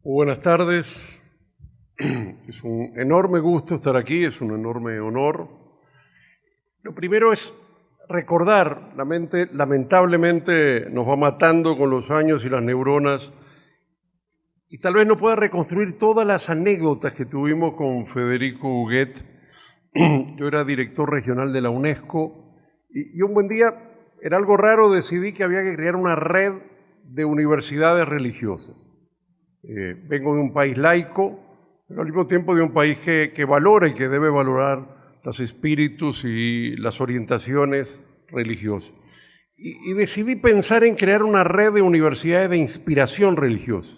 Buenas tardes. Es un enorme gusto estar aquí, es un enorme honor. Lo primero es recordar, la mente lamentablemente nos va matando con los años y las neuronas, y tal vez no pueda reconstruir todas las anécdotas que tuvimos con Federico Huguet. Yo era director regional de la UNESCO y un buen día, era algo raro, decidí que había que crear una red de universidades religiosas. Vengo de un país laico, pero al mismo tiempo de un país que valora y que debe valorar los espíritus y las orientaciones religiosas. Y decidí pensar en crear una red de universidades de inspiración religiosa.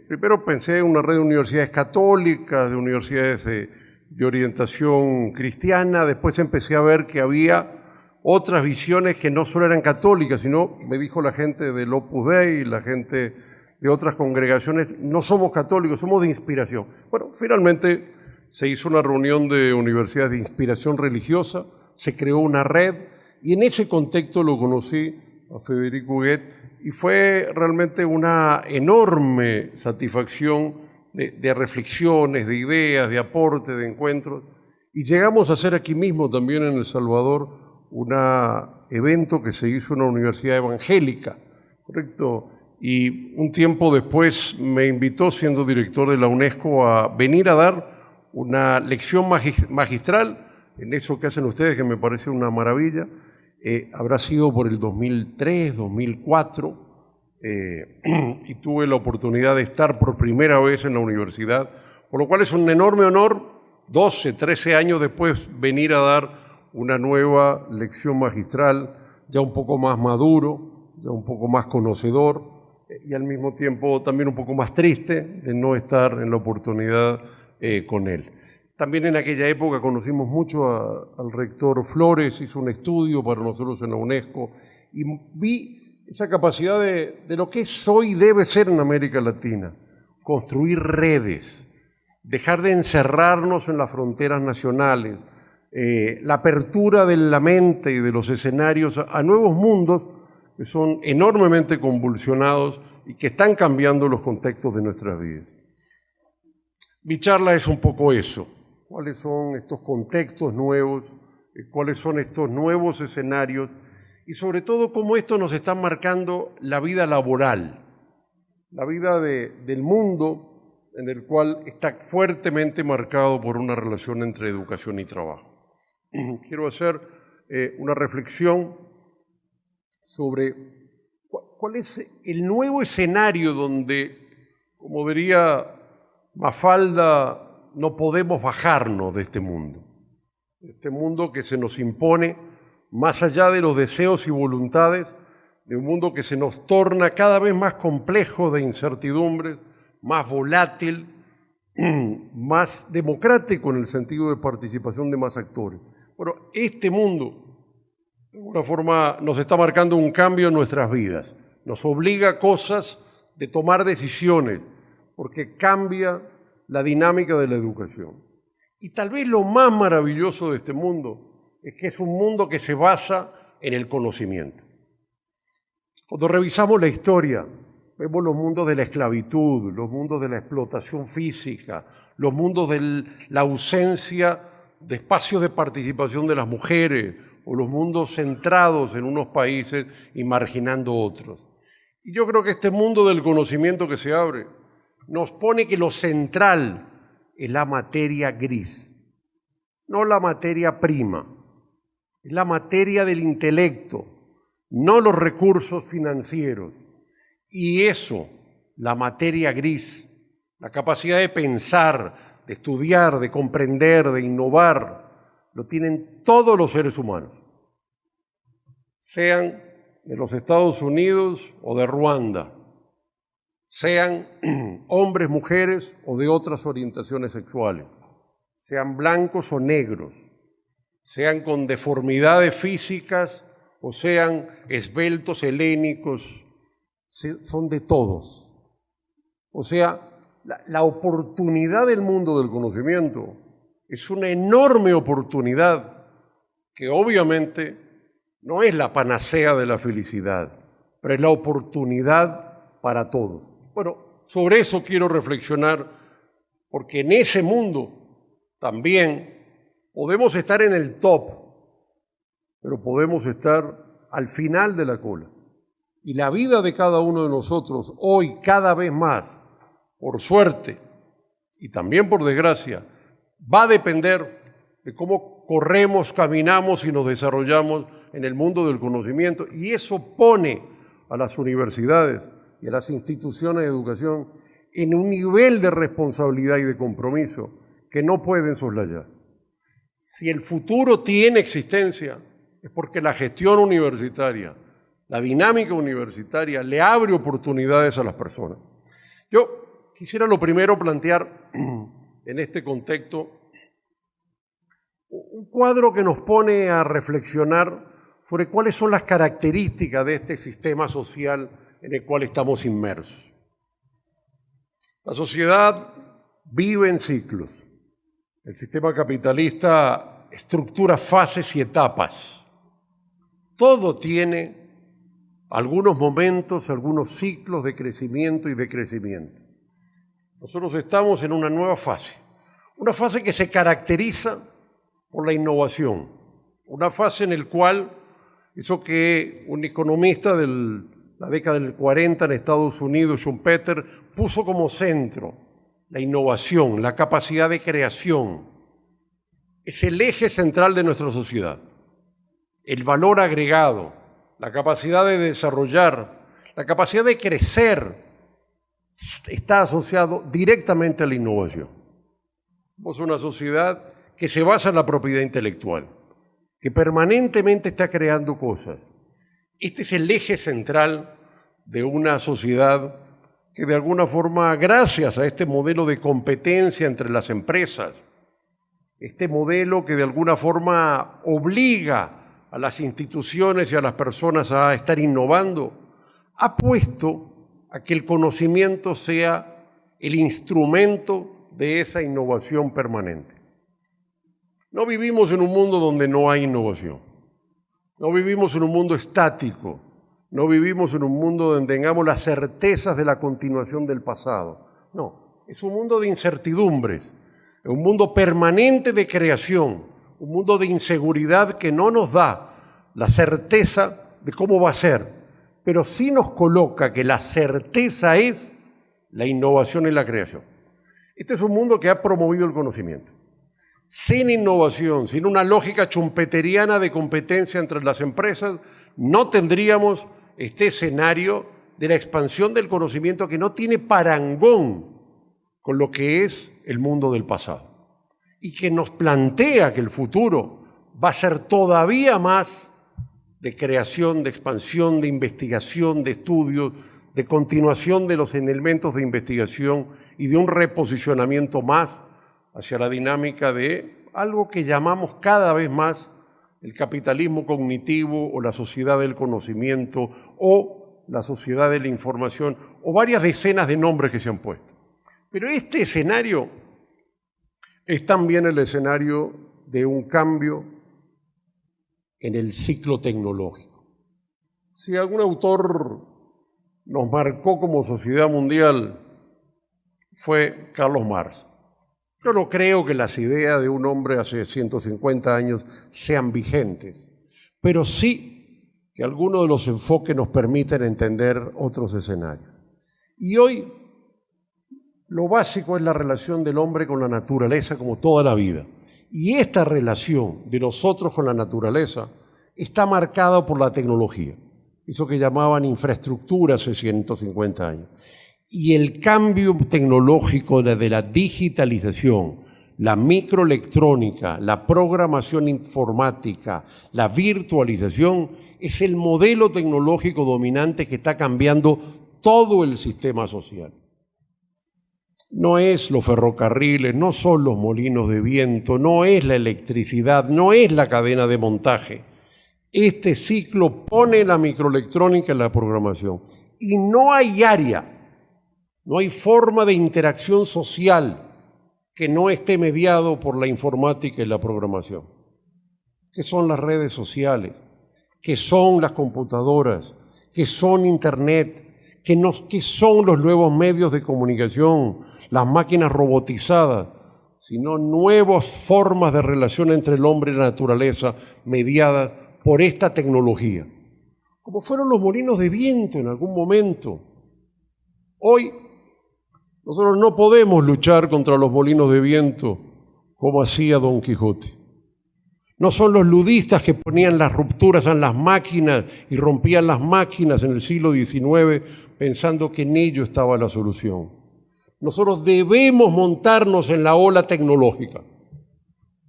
Primero pensé en una red de universidades católicas, de universidades de orientación cristiana. Después empecé a ver que había otras visiones que no solo eran católicas, sino, me dijo la gente del Opus Dei, la gente de otras congregaciones, no somos católicos, somos de inspiración. Bueno, finalmente se hizo una reunión de universidades de inspiración religiosa, se creó una red y en ese contexto lo conocí a Federico Huguet y fue realmente una enorme satisfacción de reflexiones, de ideas, de aportes, de encuentros. Y llegamos a hacer aquí mismo también en El Salvador un evento que se hizo en una universidad evangélica, ¿correcto? Y un tiempo después me invitó, siendo director de la UNESCO, a venir a dar una lección magistral en eso que hacen ustedes, que me parece una maravilla. Habrá sido por el 2003, 2004, y tuve la oportunidad de estar por primera vez en la universidad, por lo cual es un enorme honor, 12, 13 años después, venir a dar una nueva lección magistral, ya un poco más maduro, ya un poco más conocedor, y al mismo tiempo también un poco más triste de no estar en la oportunidad con él. También en aquella época conocimos mucho al rector Flores, hizo un estudio para nosotros en la UNESCO, y vi esa capacidad de lo que es hoy debe ser en América Latina, construir redes, dejar de encerrarnos en las fronteras nacionales, la apertura de la mente y de los escenarios a nuevos mundos que son enormemente convulsionados y que están cambiando los contextos de nuestras vidas. Mi charla es un poco eso. ¿Cuáles son estos contextos nuevos? ¿Cuáles son estos nuevos escenarios? Y sobre todo, cómo esto nos está marcando la vida laboral, la vida del mundo en el cual está fuertemente marcado por una relación entre educación y trabajo. Quiero hacer una reflexión sobre cuál es el nuevo escenario donde, como diría Mafalda, no podemos bajarnos de este mundo que se nos impone más allá de los deseos y voluntades, de un mundo que se nos torna cada vez más complejo de incertidumbres, más volátil, más democrático en el sentido de participación de más actores. Bueno, este mundo de alguna forma nos está marcando un cambio en nuestras vidas, nos obliga a cosas de tomar decisiones, porque cambia la dinámica de la educación. Y tal vez lo más maravilloso de este mundo es que es un mundo que se basa en el conocimiento. Cuando revisamos la historia, vemos los mundos de la esclavitud, los mundos de la explotación física, los mundos de la ausencia de espacios de participación de las mujeres, o los mundos centrados en unos países y marginando otros. Y yo creo que este mundo del conocimiento que se abre nos pone que lo central es la materia gris, no la materia prima, es la materia del intelecto, no los recursos financieros. Y eso, la materia gris, la capacidad de pensar, de estudiar, de comprender, de innovar, lo tienen todos los seres humanos, sean de los Estados Unidos o de Ruanda, sean hombres, mujeres o de otras orientaciones sexuales, sean blancos o negros, sean con deformidades físicas o sean esbeltos, helénicos, son de todos. O sea, la oportunidad del mundo del conocimiento es una enorme oportunidad que obviamente no es la panacea de la felicidad, pero es la oportunidad para todos. Bueno, sobre eso quiero reflexionar, porque en ese mundo también podemos estar en el top, pero podemos estar al final de la cola. Y la vida de cada uno de nosotros hoy, cada vez más, por suerte y también por desgracia, va a depender de cómo corremos, caminamos y nos desarrollamos en el mundo del conocimiento. Y eso pone a las universidades y a las instituciones de educación en un nivel de responsabilidad y de compromiso que no pueden soslayar. Si el futuro tiene existencia, es porque la gestión universitaria, la dinámica universitaria le abre oportunidades a las personas. Yo quisiera lo primero plantear en este contexto un cuadro que nos pone a reflexionar sobre cuáles son las características de este sistema social en el cual estamos inmersos. La sociedad vive en ciclos. El sistema capitalista estructura fases y etapas. Todo tiene algunos momentos, algunos ciclos de crecimiento y decrecimiento. Nosotros estamos en una nueva fase, una fase que se caracteriza por la innovación, una fase en la cual eso que un economista de la década del 40 en Estados Unidos, Schumpeter, puso como centro la innovación, la capacidad de creación, es el eje central de nuestra sociedad. El valor agregado, la capacidad de desarrollar, la capacidad de crecer, está asociado directamente a la innovación. Somos una sociedad que se basa en la propiedad intelectual, que permanentemente está creando cosas. Este es el eje central de una sociedad que de alguna forma, gracias a este modelo de competencia entre las empresas, este modelo que de alguna forma obliga a las instituciones y a las personas a estar innovando, ha puesto a que el conocimiento sea el instrumento de esa innovación permanente. No vivimos en un mundo donde no hay innovación. No vivimos en un mundo estático. No vivimos en un mundo donde tengamos las certezas de la continuación del pasado. No, es un mundo de incertidumbres, es un mundo permanente de creación, un mundo de inseguridad que no nos da la certeza de cómo va a ser, pero sí nos coloca que la certeza es la innovación y la creación. Este es un mundo que ha promovido el conocimiento. Sin innovación, sin una lógica schumpeteriana de competencia entre las empresas, no tendríamos este escenario de la expansión del conocimiento que no tiene parangón con lo que es el mundo del pasado y que nos plantea que el futuro va a ser todavía más de creación, de expansión, de investigación, de estudios, de continuación de los elementos de investigación y de un reposicionamiento más hacia la dinámica de algo que llamamos cada vez más el capitalismo cognitivo o la sociedad del conocimiento o la sociedad de la información o varias decenas de nombres que se han puesto. Pero este escenario es también el escenario de un cambio en el ciclo tecnológico. Si algún autor nos marcó como sociedad mundial fue Carlos Marx. Yo no creo que las ideas de un hombre hace 150 años sean vigentes, pero sí que algunos de los enfoques nos permiten entender otros escenarios. Y hoy lo básico es la relación del hombre con la naturaleza como toda la vida. Y esta relación de nosotros con la naturaleza está marcada por la tecnología, eso que llamaban infraestructura hace 150 años. Y el cambio tecnológico de la digitalización, la microelectrónica, la programación informática, la virtualización, es el modelo tecnológico dominante que está cambiando todo el sistema social. No es los ferrocarriles, no son los molinos de viento, no es la electricidad, no es la cadena de montaje. Este ciclo pone la microelectrónica en la programación y no hay área, no hay forma de interacción social que no esté mediado por la informática y la programación. ¿Qué son las redes sociales? ¿Qué son las computadoras? ¿Qué son Internet? ¿Qué son los nuevos medios de comunicación, las máquinas robotizadas, sino nuevas formas de relación entre el hombre y la naturaleza mediadas por esta tecnología? Como fueron los molinos de viento en algún momento. Hoy nosotros no podemos luchar contra los molinos de viento como hacía Don Quijote. No son los ludistas que ponían las rupturas en las máquinas y rompían las máquinas en el siglo XIX pensando que en ello estaba la solución. Nosotros debemos montarnos en la ola tecnológica.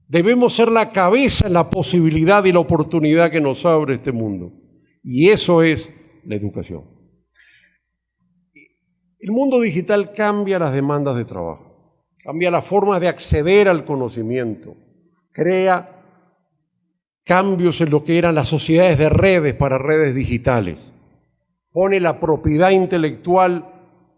Debemos ser la cabeza en la posibilidad y la oportunidad que nos abre este mundo. Y eso es la educación. El mundo digital cambia las demandas de trabajo, cambia la forma de acceder al conocimiento, crea cambios en lo que eran las sociedades de redes para redes digitales, pone la propiedad intelectual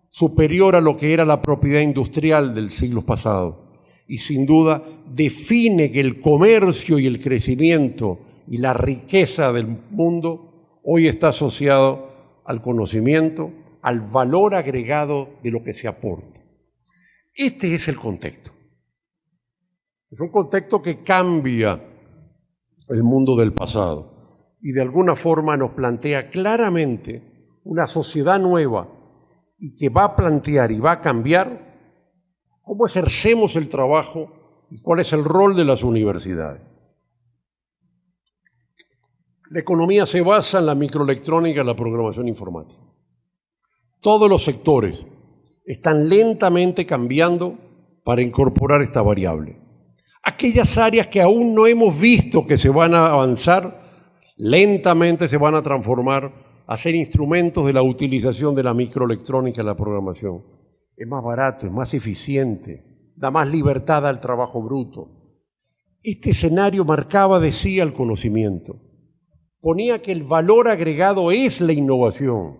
superior a lo que era la propiedad industrial del siglo pasado y sin duda define que el comercio y el crecimiento y la riqueza del mundo hoy está asociado al conocimiento, al valor agregado de lo que se aporta. Este es el contexto. Es un contexto que cambia el mundo del pasado y de alguna forma nos plantea claramente una sociedad nueva y que va a plantear y va a cambiar cómo ejercemos el trabajo y cuál es el rol de las universidades. La economía se basa en la microelectrónica y la programación informática. Todos los sectores están lentamente cambiando para incorporar esta variable. Aquellas áreas que aún no hemos visto que se van a avanzar, lentamente se van a transformar a ser instrumentos de la utilización de la microelectrónica y la programación. Es más barato, es más eficiente, da más libertad al trabajo bruto. Este escenario marcaba de sí al conocimiento. Ponía que el valor agregado es la innovación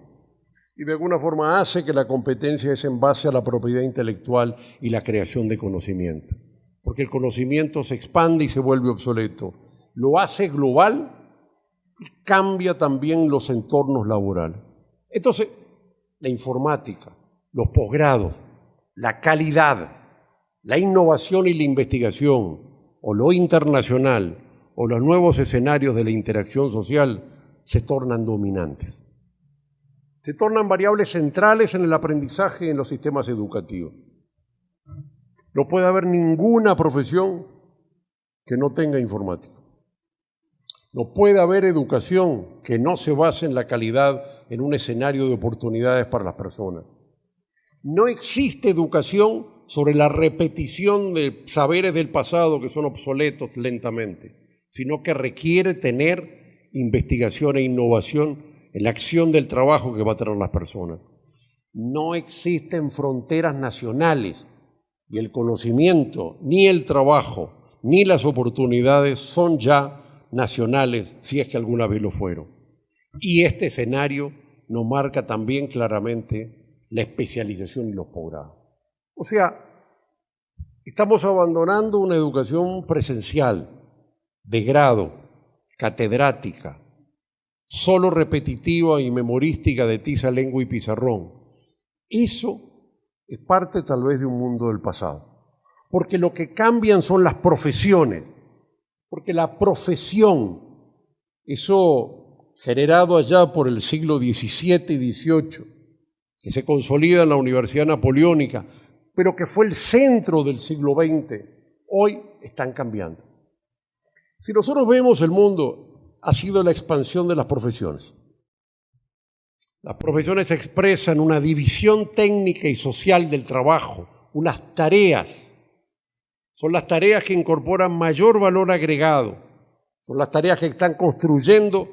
y de alguna forma hace que la competencia es en base a la propiedad intelectual y la creación de conocimiento. Porque el conocimiento se expande y se vuelve obsoleto. Lo hace global y cambia también los entornos laborales. Entonces, la informática, los posgrados, la calidad, la innovación y la investigación, o lo internacional, o los nuevos escenarios de la interacción social, se tornan dominantes. Se tornan variables centrales en el aprendizaje y en los sistemas educativos. No puede haber ninguna profesión que no tenga informática. No puede haber educación que no se base en la calidad en un escenario de oportunidades para las personas. No existe educación sobre la repetición de saberes del pasado que son obsoletos lentamente, sino que requiere tener investigación e innovación en la acción del trabajo que va a tener las personas. No existen fronteras nacionales y el conocimiento, ni el trabajo, ni las oportunidades son ya nacionales, si es que alguna vez lo fueron. Y este escenario nos marca también claramente la especialización y los posgrados. O sea, estamos abandonando una educación presencial, de grado, catedrática, solo repetitiva y memorística de tiza, lengua y pizarrón. Eso es parte tal vez de un mundo del pasado. Porque lo que cambian son las profesiones. Porque la profesión, eso generado allá por el siglo XVII y XVIII, que se consolida en la Universidad Napoleónica, pero que fue el centro del siglo XX, hoy están cambiando. Si nosotros vemos el mundo, ha sido la expansión de las profesiones. Las profesiones expresan una división técnica y social del trabajo, unas tareas. Son las tareas que incorporan mayor valor agregado. Son las tareas que están construyendo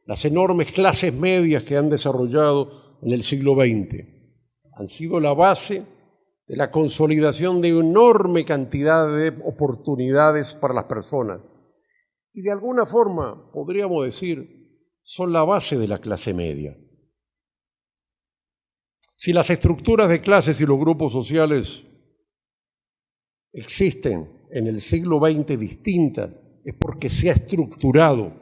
las enormes clases medias que han desarrollado en el siglo XX. Han sido la base de la consolidación de una enorme cantidad de oportunidades para las personas. Y de alguna forma, podríamos decir, son la base de la clase media. Si las estructuras de clases y los grupos sociales existen en el siglo XX distintas, es porque se ha estructurado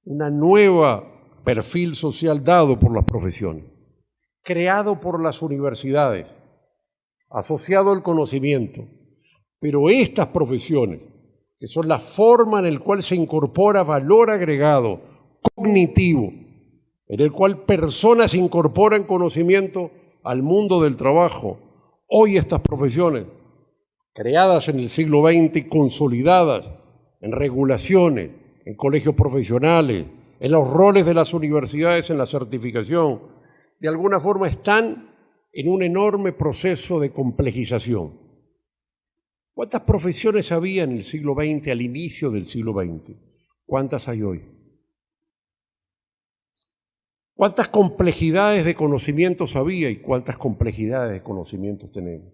una nueva perfil social dado por las profesiones. creado por las universidades, asociado al conocimiento. Pero estas profesiones, que son la forma en la cual se incorpora valor agregado, cognitivo, en el cual personas incorporan conocimiento al mundo del trabajo, hoy estas profesiones, creadas en el siglo XX y consolidadas en regulaciones, en colegios profesionales, en los roles de las universidades en la certificación, de alguna forma están en un enorme proceso de complejización. ¿Cuántas profesiones había en el siglo XX, al inicio del siglo XX? ¿Cuántas hay hoy? ¿Cuántas complejidades de conocimientos había y cuántas complejidades de conocimientos tenemos?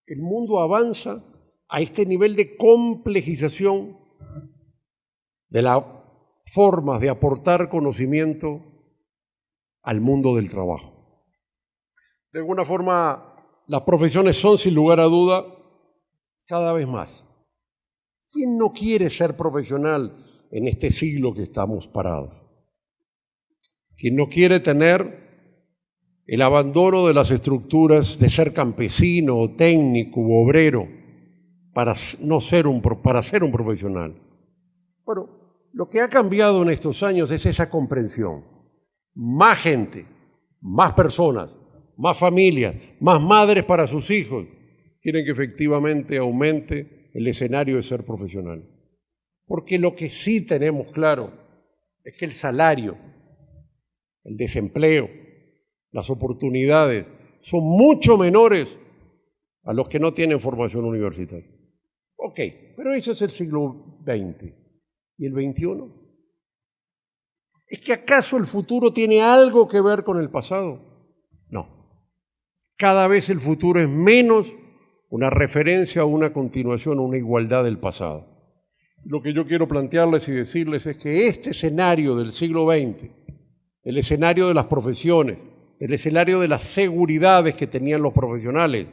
El mundo avanza a este nivel de complejización de las formas de aportar conocimiento al mundo del trabajo. De alguna forma, las profesiones son, sin lugar a duda, cada vez más. ¿Quién no quiere ser profesional en este siglo que estamos parados? ¿Quién no quiere tener el abandono de las estructuras de ser campesino o técnico u obrero para ser un profesional? Bueno, lo que ha cambiado en estos años es esa comprensión. Más gente, más personas, más familias, más madres para sus hijos quieren que efectivamente aumente el escenario de ser profesional. Porque lo que sí tenemos claro es que el salario, el desempleo, las oportunidades son mucho menores a los que no tienen formación universitaria. Ok, pero eso es el siglo XX. ¿Y el XXI? ¿Es que acaso el futuro tiene algo que ver con el pasado? No. Cada vez el futuro es menos una referencia o una continuación o una igualdad del pasado. Lo que yo quiero plantearles y decirles es que este escenario del siglo XX, el escenario de las profesiones, el escenario de las seguridades que tenían los profesionales,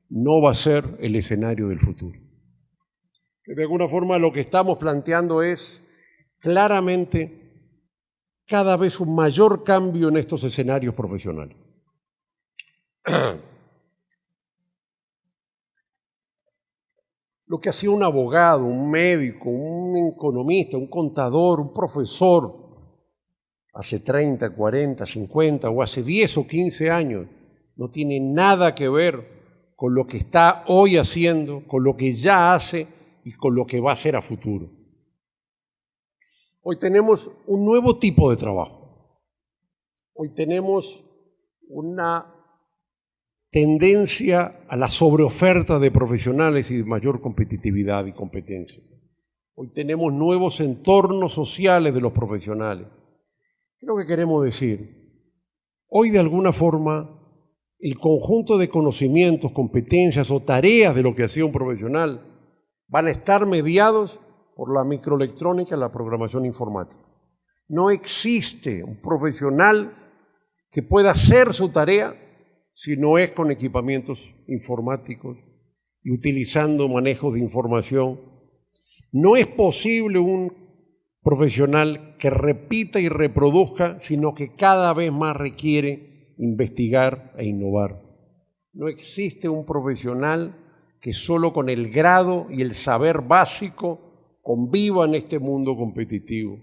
no va a ser el escenario del futuro. De alguna forma lo que estamos planteando es claramente cada vez un mayor cambio en estos escenarios profesionales. Lo que hacía un abogado, un médico, un economista, un contador, un profesor, hace 30, 40, 50 o hace 10 o 15 años, no tiene nada que ver con lo que está hoy haciendo, con lo que ya hace y con lo que va a hacer a futuro. Hoy tenemos un nuevo tipo de trabajo. Hoy tenemos una tendencia a la sobreoferta de profesionales y de mayor competitividad y competencia. Hoy tenemos nuevos entornos sociales de los profesionales. ¿Qué es lo que queremos decir? Hoy, de alguna forma, el conjunto de conocimientos, competencias o tareas de lo que hacía un profesional van a estar mediados por la microelectrónica y la programación informática. No existe un profesional que pueda hacer su tarea si no es con equipamientos informáticos y utilizando manejos de información. No es posible un profesional que repita y reproduzca, sino que cada vez más requiere investigar e innovar. No existe un profesional que solo con el grado y el saber básico conviva en este mundo competitivo.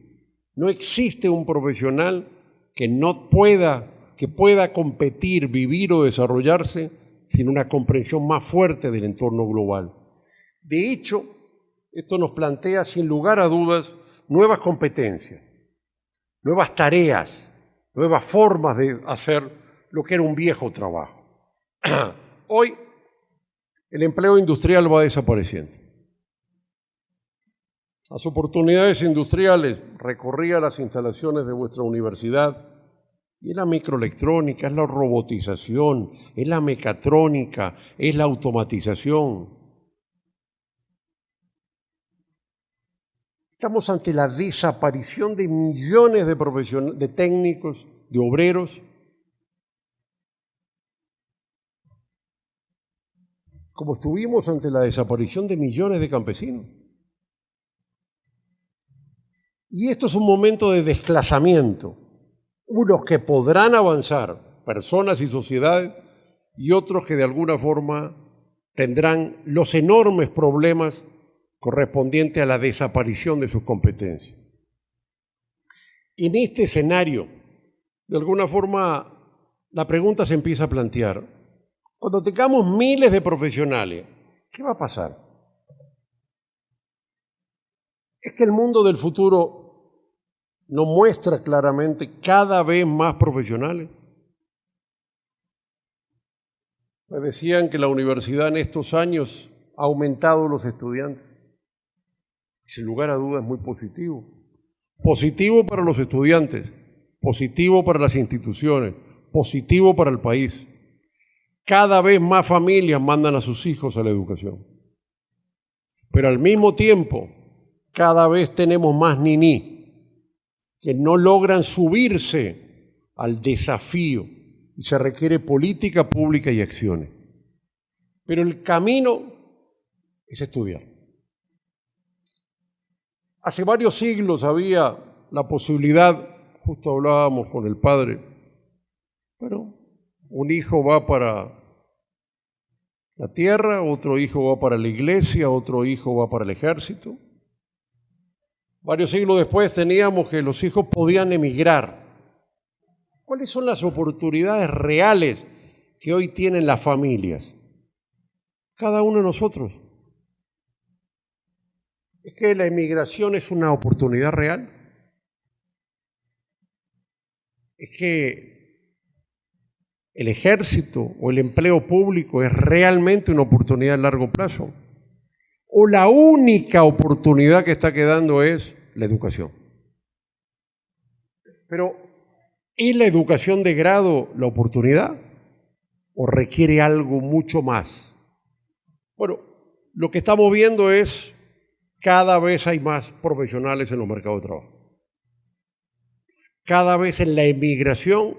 No existe un profesional que pueda competir, vivir o desarrollarse sin una comprensión más fuerte del entorno global. De hecho, esto nos plantea sin lugar a dudas nuevas competencias, nuevas tareas, nuevas formas de hacer lo que era un viejo trabajo. Hoy el empleo industrial va desapareciendo. Las oportunidades industriales, recorría las instalaciones de vuestra universidad, y es la microelectrónica, es la robotización, es la mecatrónica, es la automatización. Estamos ante la desaparición de millones de técnicos, de obreros, como estuvimos ante la desaparición de millones de campesinos. Y esto es un momento de desclasamiento. Unos que podrán avanzar personas y sociedades, y otros que de alguna forma tendrán los enormes problemas correspondientes a la desaparición de sus competencias. En este escenario, de alguna forma, la pregunta se empieza a plantear: cuando tengamos miles de profesionales, ¿qué va a pasar? ¿Es que el mundo del futuro nos muestra claramente cada vez más profesionales? Me decían que la universidad en estos años ha aumentado los estudiantes. Sin lugar a dudas es muy positivo. Positivo para los estudiantes, positivo para las instituciones, positivo para el país. Cada vez más familias mandan a sus hijos a la educación. Pero al mismo tiempo, cada vez tenemos más niní que no logran subirse al desafío y se requiere política pública y acciones. Pero el camino es estudiar. Hace varios siglos había la posibilidad, justo hablábamos con el padre, bueno, un hijo va para la tierra, otro hijo va para la iglesia, otro hijo va para el ejército. Varios siglos después teníamos que los hijos podían emigrar. ¿Cuáles son las oportunidades reales que hoy tienen las familias? Cada uno de nosotros. ¿Es que la emigración es una oportunidad real? ¿Es que el ejército o el empleo público es realmente una oportunidad a largo plazo? ¿O la única oportunidad que está quedando es la educación? Pero, ¿es la educación de grado la oportunidad o requiere algo mucho más? Bueno, lo que estamos viendo es cada vez hay más profesionales en los mercados de trabajo. Cada vez en la emigración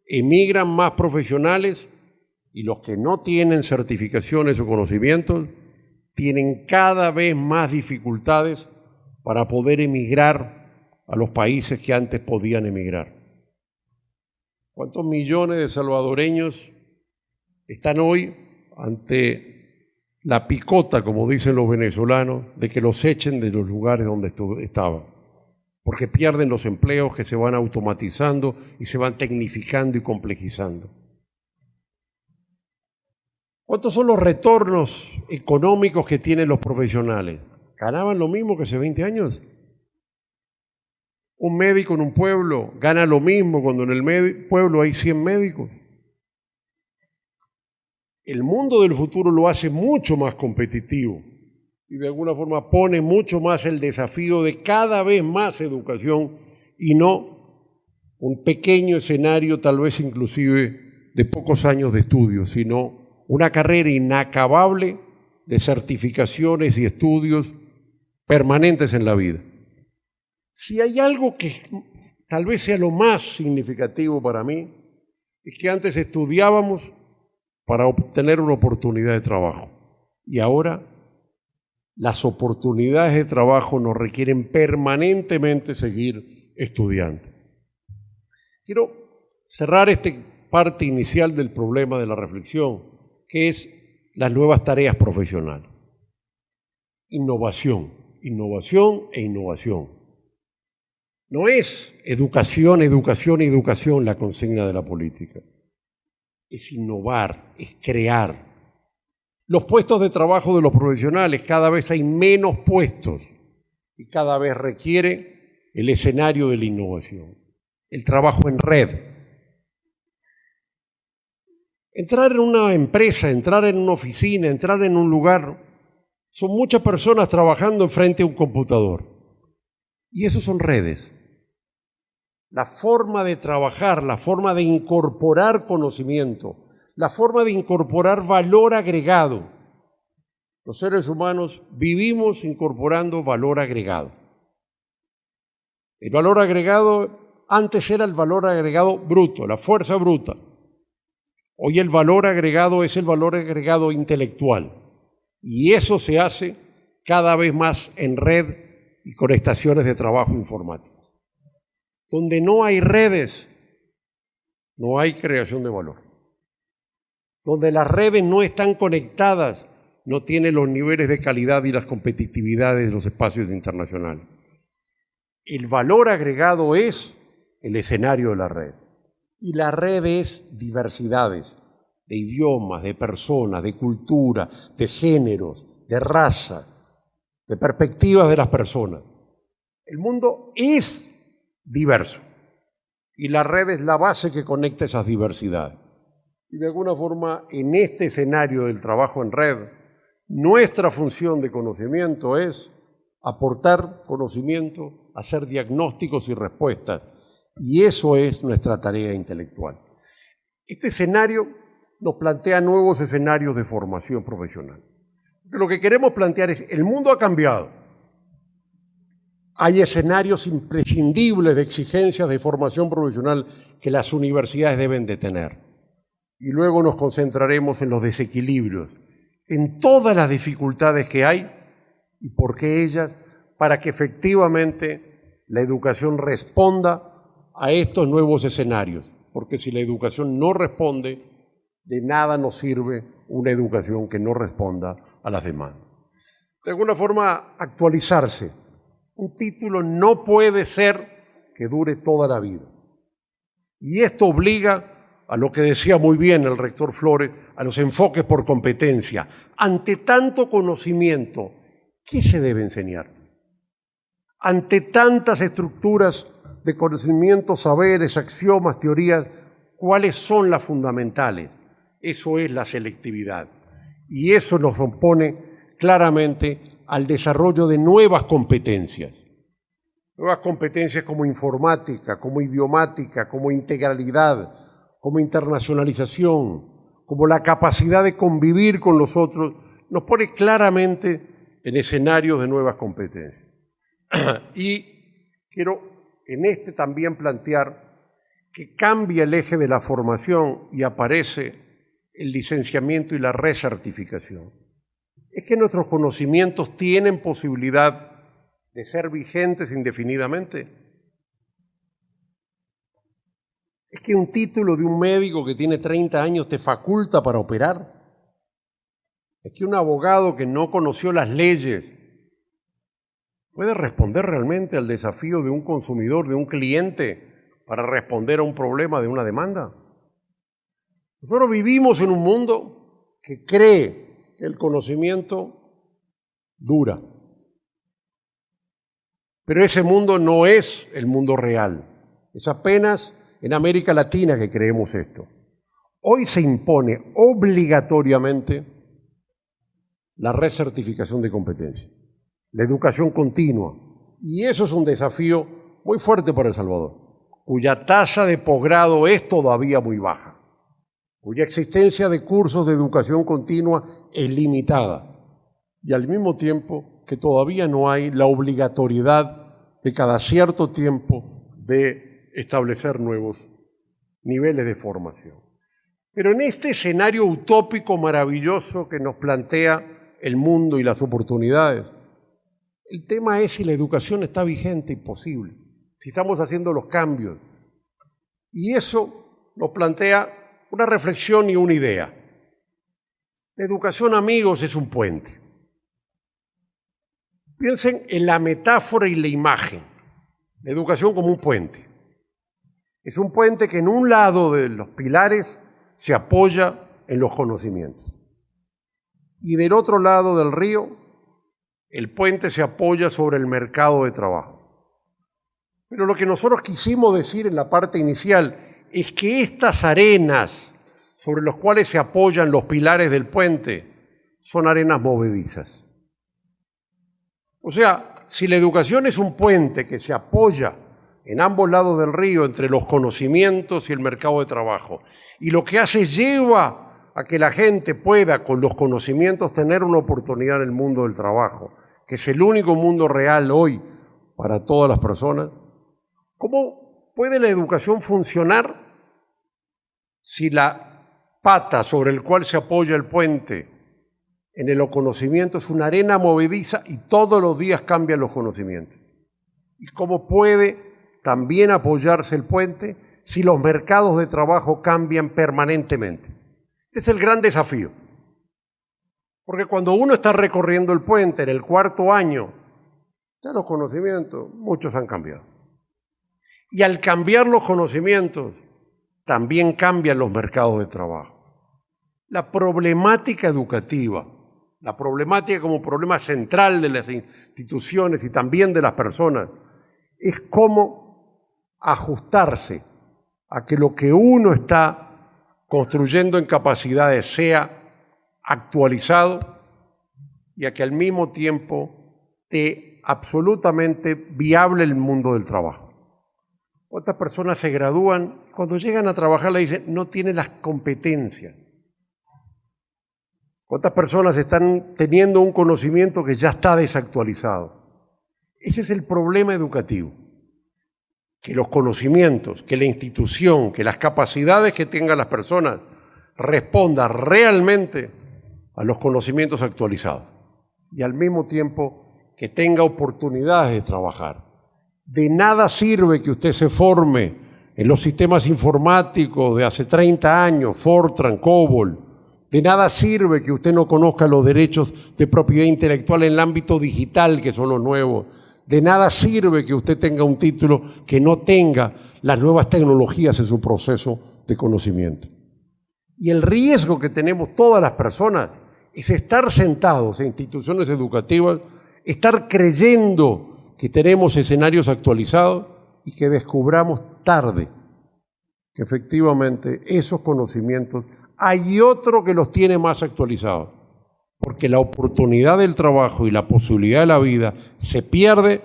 emigran más profesionales y los que no tienen certificaciones o conocimientos tienen cada vez más dificultades para poder emigrar a los países que antes podían emigrar. ¿Cuántos millones de salvadoreños están hoy ante la picota, como dicen los venezolanos, de que los echen de los lugares donde estaban? Porque pierden los empleos que se van automatizando y se van tecnificando y complejizando. ¿Cuántos son los retornos económicos que tienen los profesionales? ¿Ganaban lo mismo que hace 20 años? Un médico en un pueblo gana lo mismo cuando en el pueblo hay 100 médicos. El mundo del futuro lo hace mucho más competitivo y de alguna forma pone mucho más el desafío de cada vez más educación y no un pequeño escenario, tal vez inclusive de pocos años de estudio, sino una carrera inacabable de certificaciones y estudios permanentes en la vida. Si hay algo que tal vez sea lo más significativo para mí, es que antes estudiábamos para obtener una oportunidad de trabajo y ahora las oportunidades de trabajo nos requieren permanentemente seguir estudiando. Quiero cerrar esta parte inicial del problema de la reflexión, que es las nuevas tareas profesionales. Innovación, innovación e innovación. No es educación, educación y educación la consigna de la política. Es innovar, es crear. Los puestos de trabajo de los profesionales, cada vez hay menos puestos y cada vez requiere el escenario de la innovación, el trabajo en red. Entrar en una empresa, entrar en una oficina, entrar en un lugar, son muchas personas trabajando frente a un computador. Y eso son redes. La forma de trabajar, la forma de incorporar conocimiento, la forma de incorporar valor agregado. Los seres humanos vivimos incorporando valor agregado. El valor agregado antes era el valor agregado bruto, la fuerza bruta. Hoy el valor agregado es el valor agregado intelectual. Y eso se hace cada vez más en red y con estaciones de trabajo informáticas. Donde no hay redes, no hay creación de valor. Donde las redes no están conectadas, no tiene los niveles de calidad y las competitividades de los espacios internacionales. El valor agregado es el escenario de la red. Y la red es diversidades de idiomas, de personas, de cultura, de géneros, de raza, de perspectivas de las personas. El mundo es diverso y la red es la base que conecta esas diversidades. Y de alguna forma, en este escenario del trabajo en red, nuestra función de conocimiento es aportar conocimiento, hacer diagnósticos y respuestas. Y eso es nuestra tarea intelectual. Este escenario nos plantea nuevos escenarios de formación profesional. Lo que queremos plantear es, el mundo ha cambiado. Hay escenarios imprescindibles de exigencias de formación profesional que las universidades deben de tener. Y luego nos concentraremos en los desequilibrios, en todas las dificultades que hay y por qué ellas, para que efectivamente la educación responda a estos nuevos escenarios. Porque si la educación no responde, de nada nos sirve una educación que no responda a las demandas. De alguna forma, actualizarse. Un título no puede ser que dure toda la vida. Y esto obliga a lo que decía muy bien el rector Flores, a los enfoques por competencia. Ante tanto conocimiento, ¿qué se debe enseñar? Ante tantas estructuras de conocimiento, saberes, axiomas, teorías, ¿cuáles son las fundamentales? Eso es la selectividad. Y eso nos opone claramente al desarrollo de nuevas competencias. Nuevas competencias como informática, como idiomática, como integralidad, como internacionalización, como la capacidad de convivir con los otros, nos pone claramente en escenarios de nuevas competencias. Y quiero en este también plantear que cambia el eje de la formación y aparece el licenciamiento y la recertificación. Es que nuestros conocimientos tienen posibilidad de ser vigentes indefinidamente. Es que un título de un médico que tiene 30 años te faculta para operar. Es que un abogado que no conoció las leyes puede responder realmente al desafío de un consumidor, de un cliente, para responder a un problema de una demanda. Nosotros vivimos en un mundo que cree que el conocimiento dura. Pero ese mundo no es el mundo real. Es apenas en América Latina que creemos esto. Hoy se impone obligatoriamente la recertificación de competencias, la educación continua. Y eso es un desafío muy fuerte para El Salvador, cuya tasa de posgrado es todavía muy baja, cuya existencia de cursos de educación continua es limitada y al mismo tiempo que todavía no hay la obligatoriedad de cada cierto tiempo de establecer nuevos niveles de formación. Pero en este escenario utópico maravilloso que nos plantea el mundo y las oportunidades, el tema es si la educación está vigente y posible, si estamos haciendo los cambios. Y eso nos plantea una reflexión y una idea. La educación, amigos, es un puente. Piensen en la metáfora y la imagen. La educación como un puente. Es un puente que en un lado de los pilares se apoya en los conocimientos. Y del otro lado del río, el puente se apoya sobre el mercado de trabajo. Pero lo que nosotros quisimos decir en la parte inicial es que estas arenas sobre las cuales se apoyan los pilares del puente son arenas movedizas. O sea, si la educación es un puente que se apoya en ambos lados del río entre los conocimientos y el mercado de trabajo, y lo que hace lleva a que la gente pueda con los conocimientos tener una oportunidad en el mundo del trabajo, que es el único mundo real hoy para todas las personas, ¿cómo puede la educación funcionar si la pata sobre el cual se apoya el puente en el conocimiento es una arena movediza y todos los días cambian los conocimientos? ¿Y cómo puede también apoyarse el puente si los mercados de trabajo cambian permanentemente. Este es el gran desafío. Porque cuando uno está recorriendo el puente en el 4.º año, ya los conocimientos, muchos han cambiado. Y al cambiar los conocimientos, también cambian los mercados de trabajo. La problemática educativa, la problemática como problema central de las instituciones y también de las personas, es cómo ajustarse a que lo que uno está construyendo en capacidades sea actualizado y a que al mismo tiempo esté absolutamente viable el mundo del trabajo. ¿Cuántas personas se gradúan? Cuando llegan a trabajar le dicen, no tienen las competencias. ¿Cuántas personas están teniendo un conocimiento que ya está desactualizado? Ese es el problema educativo. Que los conocimientos, que la institución, que las capacidades que tengan las personas respondan realmente a los conocimientos actualizados y al mismo tiempo que tenga oportunidades de trabajar. De nada sirve que usted se forme en los sistemas informáticos de hace 30 años, Fortran, COBOL. De nada sirve que usted no conozca los derechos de propiedad intelectual en el ámbito digital, que son los nuevos. De nada sirve que usted tenga un título que no tenga las nuevas tecnologías en su proceso de conocimiento. Y el riesgo que tenemos todas las personas es estar sentados en instituciones educativas, estar creyendo que tenemos escenarios actualizados y que descubramos tarde que efectivamente esos conocimientos hay otro que los tiene más actualizados. Porque la oportunidad del trabajo y la posibilidad de la vida se pierde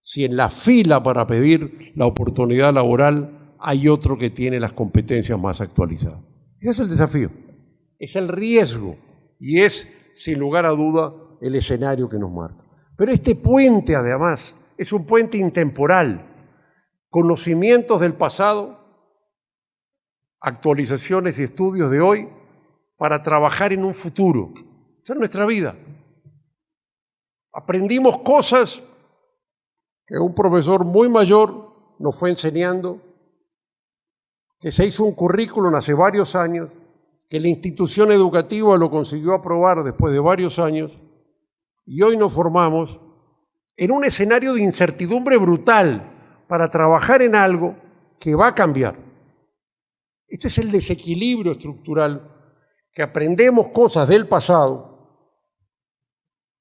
si en la fila para pedir la oportunidad laboral hay otro que tiene las competencias más actualizadas. Ese es el desafío, es el riesgo y es, sin lugar a duda, el escenario que nos marca. Pero este puente, además, es un puente intemporal. Conocimientos del pasado, actualizaciones y estudios de hoy para trabajar en un futuro. Esa es nuestra vida. Aprendimos cosas que un profesor muy mayor nos fue enseñando, que se hizo un currículum hace varios años, que la institución educativa lo consiguió aprobar después de varios años, y hoy nos formamos en un escenario de incertidumbre brutal para trabajar en algo que va a cambiar. Este es el desequilibrio estructural, que aprendemos cosas del pasado,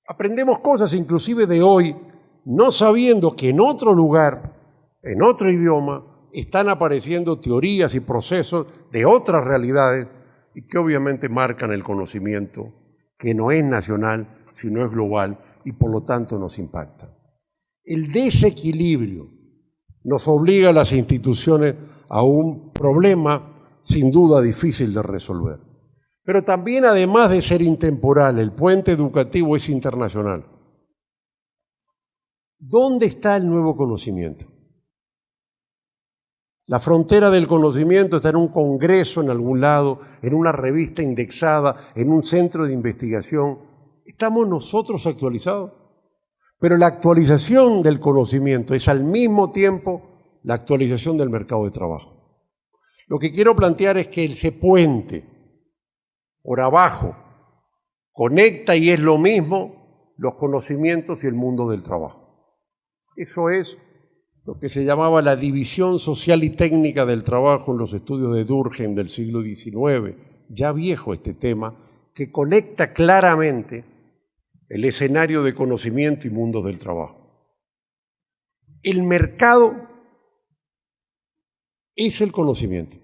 aprendemos cosas inclusive de hoy, no sabiendo que en otro lugar, en otro idioma, están apareciendo teorías y procesos de otras realidades y que obviamente marcan el conocimiento que no es nacional, sino es global y por lo tanto nos impacta. El desequilibrio nos obliga a las instituciones a un problema sin duda difícil de resolver. Pero también, además de ser intemporal, el puente educativo es internacional. ¿Dónde está el nuevo conocimiento? La frontera del conocimiento está en un congreso en algún lado, en una revista indexada, en un centro de investigación. ¿Estamos nosotros actualizados? Pero la actualización del conocimiento es al mismo tiempo la actualización del mercado de trabajo. Lo que quiero plantear es que ese puente por abajo conecta y es lo mismo los conocimientos y el mundo del trabajo. Eso es lo que se llamaba la división social y técnica del trabajo en los estudios de Durkheim del siglo XIX, ya viejo este tema, que conecta claramente el escenario de conocimiento y mundo del trabajo. El mercado es el conocimiento.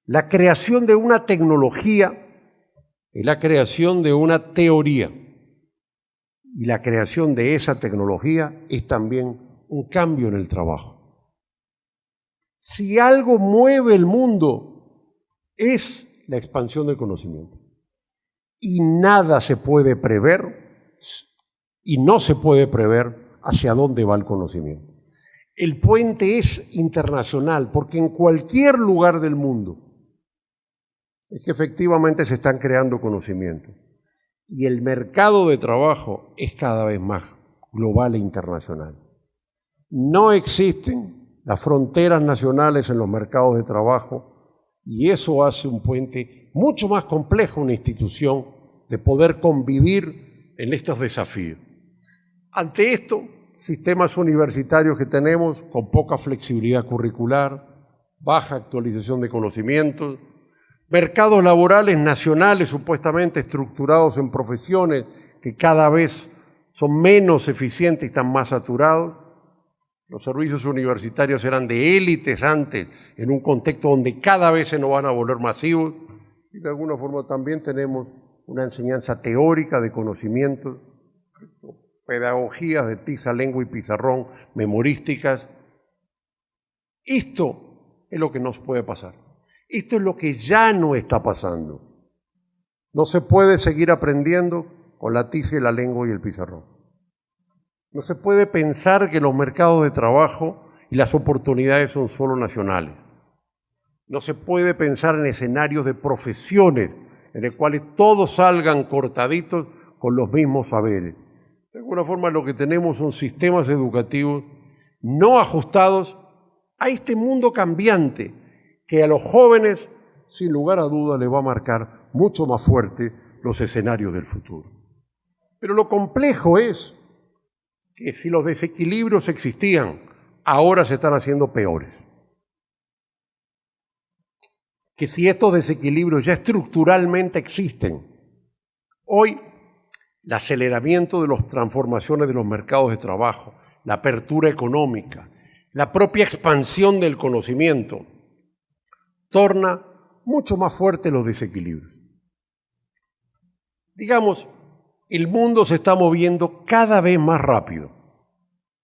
La creación de una tecnología es la creación de una teoría. Y la creación de esa tecnología es también un cambio en el trabajo. Si algo mueve el mundo, es la expansión del conocimiento. Y nada se puede prever, y no se puede prever hacia dónde va el conocimiento. El puente es internacional, porque en cualquier lugar del mundo es que efectivamente se están creando conocimientos. Y el mercado de trabajo es cada vez más global e internacional. No existen las fronteras nacionales en los mercados de trabajo, y eso hace un puente mucho más complejo, una institución, de poder convivir en estos desafíos. Ante esto, sistemas universitarios que tenemos con poca flexibilidad curricular, baja actualización de conocimientos, mercados laborales nacionales supuestamente estructurados en profesiones que cada vez son menos eficientes y están más saturados. Los servicios universitarios eran de élites antes, en un contexto donde cada vez se nos van a volver masivos, y de alguna forma también tenemos una enseñanza teórica de conocimientos, pedagogías de tiza, lengua y pizarrón, memorísticas. Esto es lo que nos puede pasar. Esto es lo que ya no está pasando. No se puede seguir aprendiendo con la tiza y la lengua y el pizarrón. No se puede pensar que los mercados de trabajo y las oportunidades son solo nacionales. No se puede pensar en escenarios de profesiones en los cuales todos salgan cortaditos con los mismos saberes. De alguna forma lo que tenemos son sistemas educativos no ajustados a este mundo cambiante que a los jóvenes, sin lugar a duda, les va a marcar mucho más fuerte los escenarios del futuro. Pero lo complejo es que si los desequilibrios existían, ahora se están haciendo peores. Que si estos desequilibrios ya estructuralmente existen, hoy el aceleramiento de las transformaciones de los mercados de trabajo, la apertura económica, la propia expansión del conocimiento, torna mucho más fuertes los desequilibrios. Digamos, el mundo se está moviendo cada vez más rápido.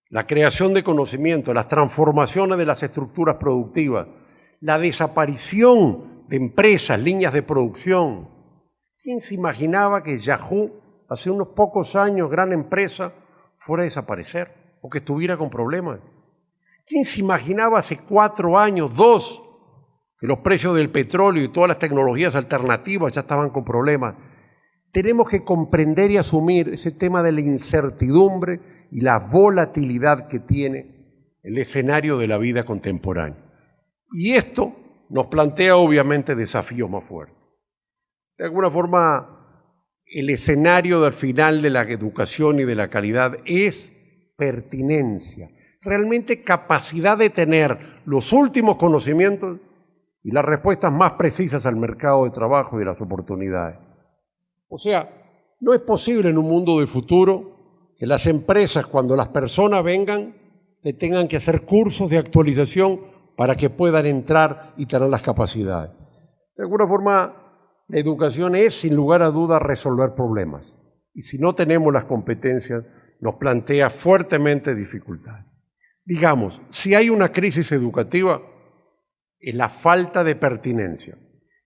La creación de conocimiento, las transformaciones de las estructuras productivas, la desaparición de empresas, líneas de producción. ¿Quién se imaginaba que Yahoo, hace unos pocos años, gran empresa, fuera a desaparecer o que estuviera con problemas? ¿Quién se imaginaba hace 4 años, 2, que los precios del petróleo y todas las tecnologías alternativas ya estaban con problemas? Tenemos que comprender y asumir ese tema de la incertidumbre y la volatilidad que tiene el escenario de la vida contemporánea. Y esto nos plantea obviamente desafíos más fuertes. De alguna forma, el escenario del final de la educación y de la calidad es pertinencia, realmente capacidad de tener los últimos conocimientos y las respuestas más precisas al mercado de trabajo y de las oportunidades. O sea, no es posible en un mundo de futuro que las empresas, cuando las personas vengan, le tengan que hacer cursos de actualización para que puedan entrar y tener las capacidades. De alguna forma, la educación es, sin lugar a dudas, resolver problemas. Y si no tenemos las competencias, nos plantea fuertemente dificultades. Digamos, si hay una crisis educativa, es la falta de pertinencia.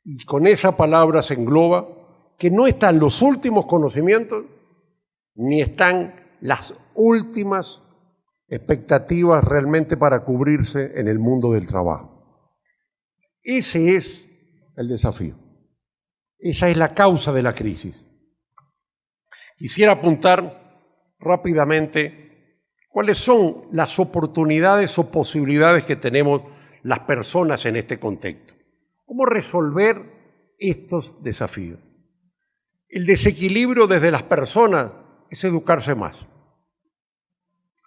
Y con esa palabra se engloba que no están los últimos conocimientos, ni están las últimas expectativas realmente para cubrirse en el mundo del trabajo. Ese es el desafío. Esa es la causa de la crisis. Quisiera apuntar rápidamente cuáles son las oportunidades o posibilidades que tenemos las personas en este contexto. ¿Cómo resolver estos desafíos? El desequilibrio desde las personas es educarse más.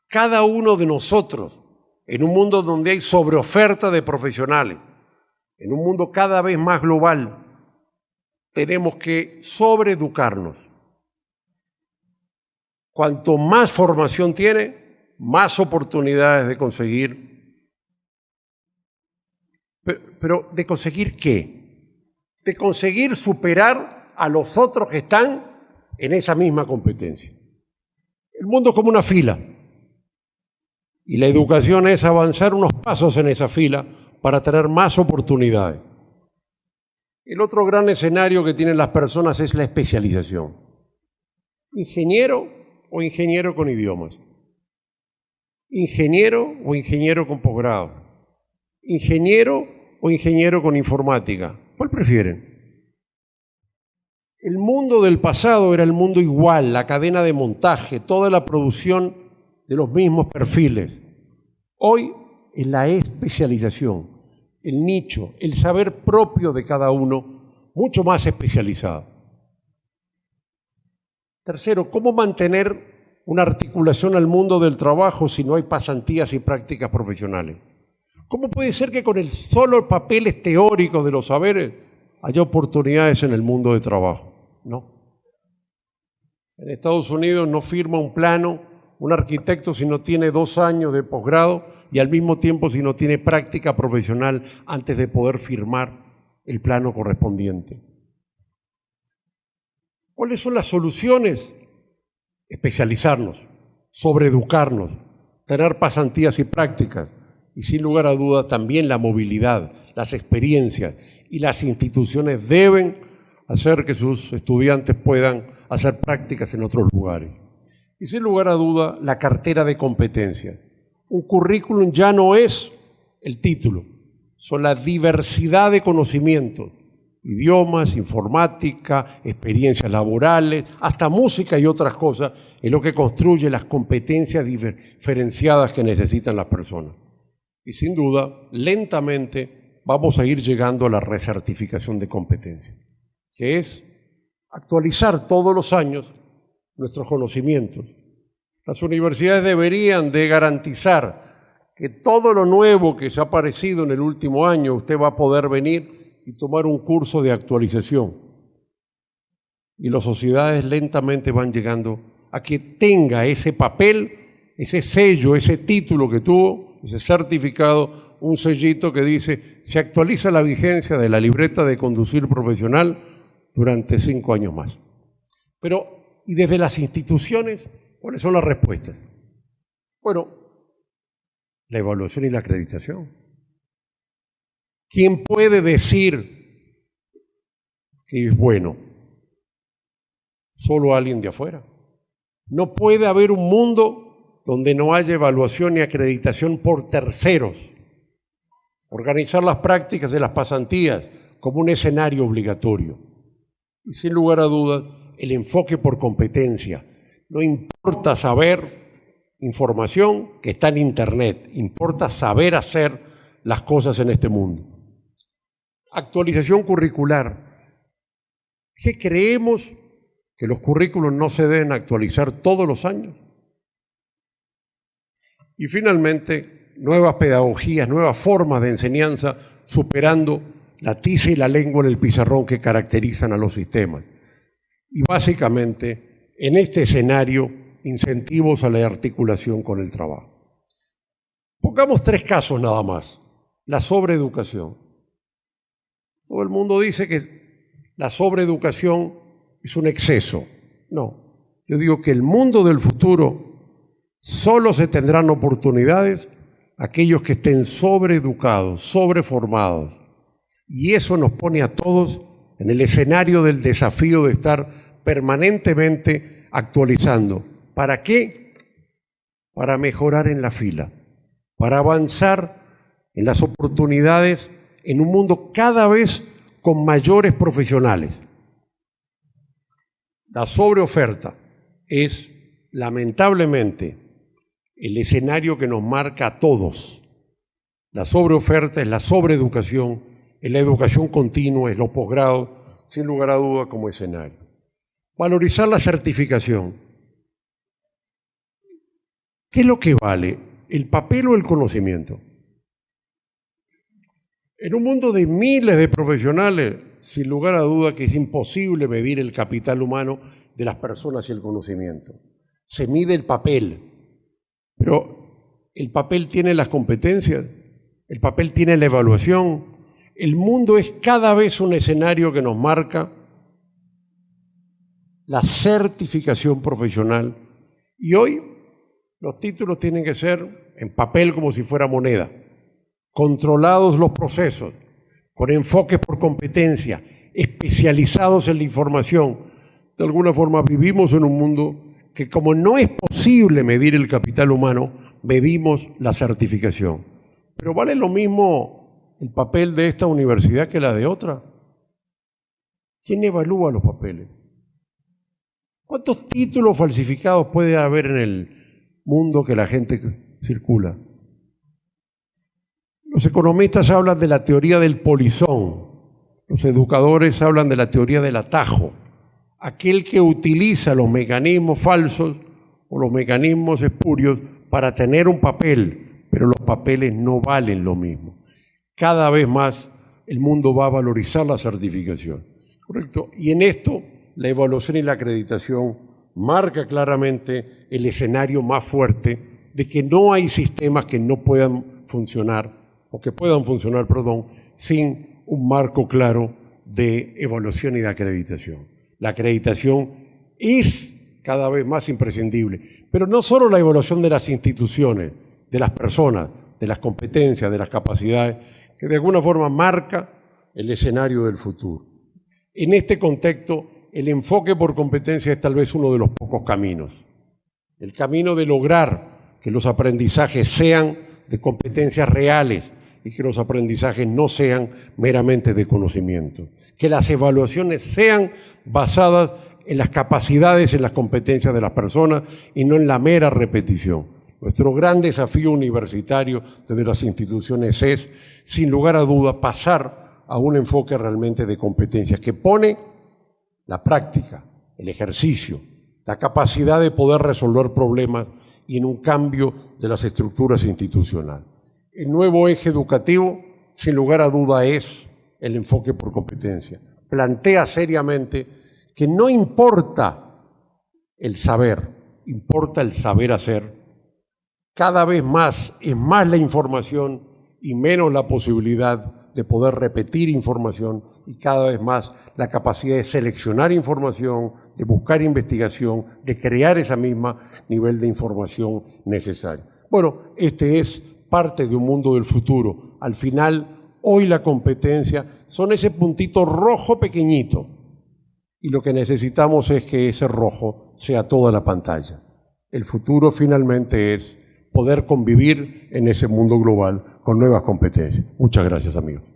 Cada uno de nosotros, en un mundo donde hay sobreoferta de profesionales, en un mundo cada vez más global, tenemos que sobreeducarnos. Cuanto más formación tiene, más oportunidades de conseguir. Pero ¿de conseguir qué? De conseguir superar a los otros que están en esa misma competencia. El mundo es como una fila. Y la educación es avanzar unos pasos en esa fila para tener más oportunidades. El otro gran escenario que tienen las personas es la especialización. Ingeniero o ingeniero con idiomas. Ingeniero o ingeniero con posgrado. Ingeniero o ingeniero con informática. ¿Cuál prefieren? El mundo del pasado era el mundo igual, la cadena de montaje, toda la producción de los mismos perfiles. Hoy es la especialización, el nicho, el saber propio de cada uno, mucho más especializado. Tercero, ¿cómo mantener una articulación al mundo del trabajo si no hay pasantías y prácticas profesionales? ¿Cómo puede ser que con el solo papeles teóricos de los saberes haya oportunidades en el mundo de trabajo? No. En Estados Unidos no firma un plano un arquitecto si no tiene 2 años de posgrado y al mismo tiempo si no tiene práctica profesional antes de poder firmar el plano correspondiente. ¿Cuáles son las soluciones? Especializarnos, sobreeducarnos, tener pasantías y prácticas y sin lugar a dudas también la movilidad, las experiencias y las instituciones deben hacer que sus estudiantes puedan hacer prácticas en otros lugares. Y sin lugar a duda la cartera de competencias. Un currículum ya no es el título, son la diversidad de conocimientos, idiomas, informática, experiencias laborales, hasta música y otras cosas, es lo que construye las competencias diferenciadas que necesitan las personas. Y sin duda, lentamente vamos a ir llegando a la recertificación de competencias, que es actualizar todos los años nuestros conocimientos. Las universidades deberían de garantizar que todo lo nuevo que se ha aparecido en el último año, usted va a poder venir y tomar un curso de actualización. Y las sociedades lentamente van llegando a que tenga ese papel, ese sello, ese título que tuvo, ese certificado, un sellito que dice se actualiza la vigencia de la libreta de conducir profesional durante 5 años más. Pero, ¿y desde las instituciones cuáles son las respuestas? Bueno, la evaluación y la acreditación. ¿Quién puede decir que es bueno? Solo alguien de afuera. No puede haber un mundo donde no haya evaluación y acreditación por terceros. Organizar las prácticas de las pasantías como un escenario obligatorio. Y sin lugar a dudas, el enfoque por competencia. No importa saber información que está en Internet, importa saber hacer las cosas en este mundo. Actualización curricular. ¿Qué creemos que los currículos no se deben actualizar todos los años? Y finalmente, nuevas pedagogías, nuevas formas de enseñanza, superando la tiza y la lengua en el pizarrón que caracterizan a los sistemas. Y básicamente, en este escenario, incentivos a la articulación con el trabajo. Pongamos 3 casos nada más. La sobreeducación. Todo el mundo dice que la sobreeducación es un exceso. No, yo digo que el mundo del futuro solo se tendrán oportunidades aquellos que estén sobreeducados, sobreformados. Y eso nos pone a todos en el escenario del desafío de estar permanentemente actualizando. ¿Para qué? Para mejorar en la fila, para avanzar en las oportunidades en un mundo cada vez con mayores profesionales. La sobreoferta es, lamentablemente, el escenario que nos marca a todos. La sobreoferta es la sobreeducación, es la educación continua, es los posgrados, sin lugar a duda como escenario. Valorizar la certificación. ¿Qué es lo que vale? ¿El papel o el conocimiento? En un mundo de miles de profesionales, sin lugar a duda que es imposible medir el capital humano de las personas y el conocimiento. Se mide el papel, pero el papel tiene las competencias, el papel tiene la evaluación. El mundo es cada vez un escenario que nos marca la certificación profesional. Y hoy los títulos tienen que ser en papel como si fuera moneda, controlados los procesos, con enfoques por competencia, especializados en la información. De alguna forma vivimos en un mundo que como no es posible medir el capital humano, medimos la certificación. Pero ¿vale lo mismo el papel de esta universidad que la de otra? ¿Quién evalúa los papeles? ¿Cuántos títulos falsificados puede haber en el mundo que la gente circula? Los economistas hablan de la teoría del polizón, los educadores hablan de la teoría del atajo, aquel que utiliza los mecanismos falsos o los mecanismos espurios para tener un papel, pero los papeles no valen lo mismo. Cada vez más el mundo va a valorizar la certificación, ¿correcto? Y en esto la evaluación y la acreditación marca claramente el escenario más fuerte de que no hay sistemas que no puedan funcionar, o que puedan funcionar, sin un marco claro de evaluación y de acreditación. La acreditación es cada vez más imprescindible, pero no solo la evaluación de las instituciones, de las personas, de las competencias, de las capacidades, que de alguna forma marca el escenario del futuro. En este contexto, el enfoque por competencia es tal vez uno de los pocos caminos. El camino de lograr que los aprendizajes sean de competencias reales y que los aprendizajes no sean meramente de conocimiento. Que las evaluaciones sean basadas en las capacidades, en las competencias de las personas y no en la mera repetición. Nuestro gran desafío universitario desde las instituciones es, sin lugar a duda, pasar a un enfoque realmente de competencias que pone la práctica, el ejercicio, la capacidad de poder resolver problemas y en un cambio de las estructuras institucionales. El nuevo eje educativo, sin lugar a duda, es el enfoque por competencia. Plantea seriamente que no importa el saber, importa el saber hacer. Cada vez más es más la información y menos la posibilidad de poder repetir información y cada vez más la capacidad de seleccionar información, de buscar investigación, de crear ese mismo nivel de información necesario. Bueno, este es parte de un mundo del futuro. Al final, hoy la competencia son ese puntito rojo pequeñito y lo que necesitamos es que ese rojo sea toda la pantalla. El futuro finalmente es poder convivir en ese mundo global con nuevas competencias. Muchas gracias, amigos.